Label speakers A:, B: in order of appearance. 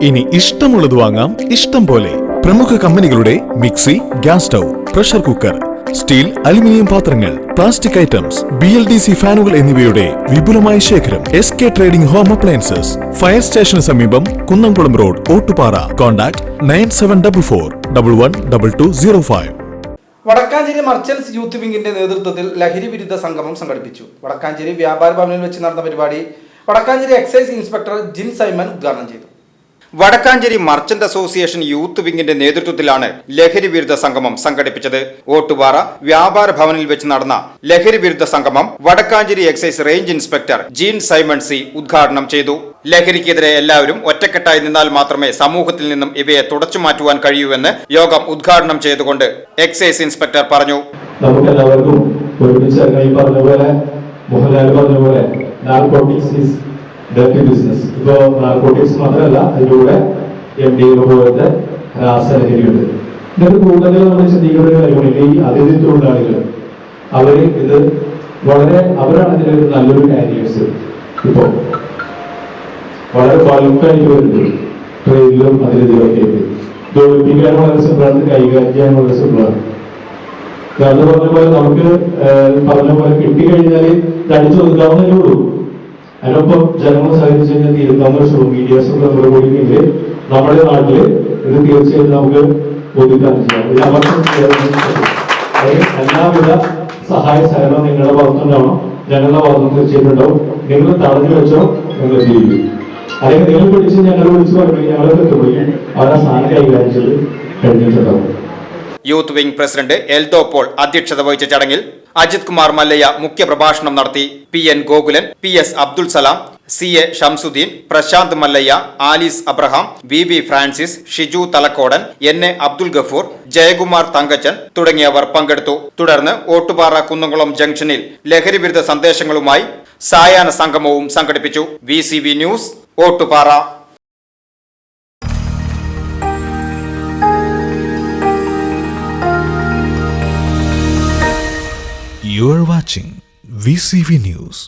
A: ഇനി ഇഷ്ടമുള്ളത് വാങ്ങാം ഇഷ്ടം പോലെ. പ്രമുഖ കമ്പനികളുടെ mixie, gas stove, pressure cooker, steel, aluminium പാത്രങ്ങൾ, പ്ലാസ്റ്റിക് ഐറ്റംസ്, BLDC ഫാനുകൾ എന്നിവയുടെ വിപുലമായ ശേഖരം. SK trading home appliances, fire സ്റ്റേഷന് സമീപം, Kunnamkulam road, Ottupara. Contact 9744112205.
B: Wadakkanchery merchants youth വിംഗിന്റെ നേതൃത്വത്തിൽ ലഹരി വിരുദ്ധ സംഗമം സംഘടിപ്പിച്ചു. വടക്കാഞ്ചേരി വ്യാപാര ഭവനിൽ വെച്ച് നടന്ന പരിപാടി വടക്കാഞ്ചേരി എക്സൈസ് ഇൻസ്പെക്ടർ ജിൻ സൈമൻ ഉദ്ഘാടനം ചെയ്തു.
C: വടക്കാഞ്ചേരി മർച്ചന്റ് അസോസിയേഷൻ യൂത്ത് വിംഗിന്റെ നേതൃത്വത്തിലാണ് ലഹരി വിരുദ്ധ സംഗമം സംഘടിപ്പിച്ചത്. ഓട്ടുപാറ വ്യാപാര ഭവനിൽ വെച്ച് നടന്ന ലഹരി വിരുദ്ധ സംഗമം Vadakkancherry excise range inspector Jean Simon C ഉദ്ഘാടനം ചെയ്തു. ലഹരിക്കെതിരെ എല്ലാവരും ഒറ്റക്കെട്ടായി നിന്നാൽ മാത്രമേ സമൂഹത്തിൽ നിന്നും ഇവയെ തുടച്ചു മാറ്റുവാൻ കഴിയൂവെന്ന് യോഗം ഉദ്ഘാടനം ചെയ്തുകൊണ്ട് എക്സൈസ് ഇൻസ്പെക്ടർ പറഞ്ഞു.
D: നമുക്കെല്ലാവർക്കും ബിസിനസ് ഇപ്പോൾ നാർക്കോട്ടിക്സ് മാത്രമല്ല, അതിലൂടെ MDMA പോലത്തെ രാസലഹരിയുണ്ട്. ഇതൊക്കെ കൂടുതൽ നമ്മൾ ചിന്തിക്കുന്ന ഒരു കാര്യമില്ല. ഈ അതിഥി തൊഴിലാളികൾ അവരാണ് ഇതിലൊരു നല്ലൊരു കാരിയേഴ്സ്. ഇപ്പോൾ വളരെ ബൾക്കായിട്ട് വരുന്നത് ട്രെയിനിലും അതിഥികളൊക്കെ ജോലിപ്പിക്കാൻ വളരെ സിമ്പിളാണ്, കൈകാര്യം ചെയ്യാൻ വളരെ സിമ്പിളാണ്. കാരണം പറഞ്ഞ പോലെ നമുക്ക് പറഞ്ഞ പോലെ കിട്ടിക്കഴിഞ്ഞാൽ തടിച്ചു ഒതുക്കാവുന്നതേ ഉള്ളൂ. അതിനൊപ്പം ജനങ്ങളെ സഹായിച്ചു കഴിഞ്ഞാൽ തീരുന്ന മീഡിയാസ് ഒക്കെ നമ്മുടെ കൂടിയെങ്കിൽ നമ്മുടെ നാട്ടില് ഇത് തീർച്ചയായിട്ടും നമുക്ക് ഒതുക്കാൻ ചെയ്യാം. എല്ലാവിധ സഹായ സഹകരണം നിങ്ങളുടെ ഭാഗത്തുണ്ടാവണം, ഞങ്ങളുടെ ഭാഗത്തും തീർച്ചയായിട്ടും ഉണ്ടാവും. നിങ്ങൾ തടഞ്ഞു വെച്ചോ നിങ്ങൾ ചെയ്യും, അല്ലെങ്കിൽ നിങ്ങൾ പിടിച്ച് ഞങ്ങൾ വിളിച്ച് പറയുമ്പോൾ ഞങ്ങളെ എത്തുപോയി അവരെ സ്ഥാനം കൈകാര്യം ചെയ്ത് കഴിഞ്ഞിട്ടുണ്ടാവും.
C: Youth wing president Eldho Paul അധ്യക്ഷത വഹിച്ച ചടങ്ങിൽ അജിത് കുമാർ മല്ലയ്യ മുഖ്യപ്രഭാഷണം നടത്തി. PN Gokulan, PS Abdul Salam, CA Shamsuddin, Prashanth Mallayya, Alice Abraham, VB Francis, Shiju Thalakkodan, NA Abdul Gafoor, Jayakumar Thankachan തുടങ്ങിയവർ പങ്കെടുത്തു. തുടർന്ന് ഓട്ടുപാറ കുന്നംകുളം ജംഗ്ഷനിൽ ലഹരി വിരുദ്ധ സന്ദേശങ്ങളുമായി സായാഹ്ന സംഗമവും സംഘടിപ്പിച്ചു. VCV news, Ottupara.
A: You are watching VCV News.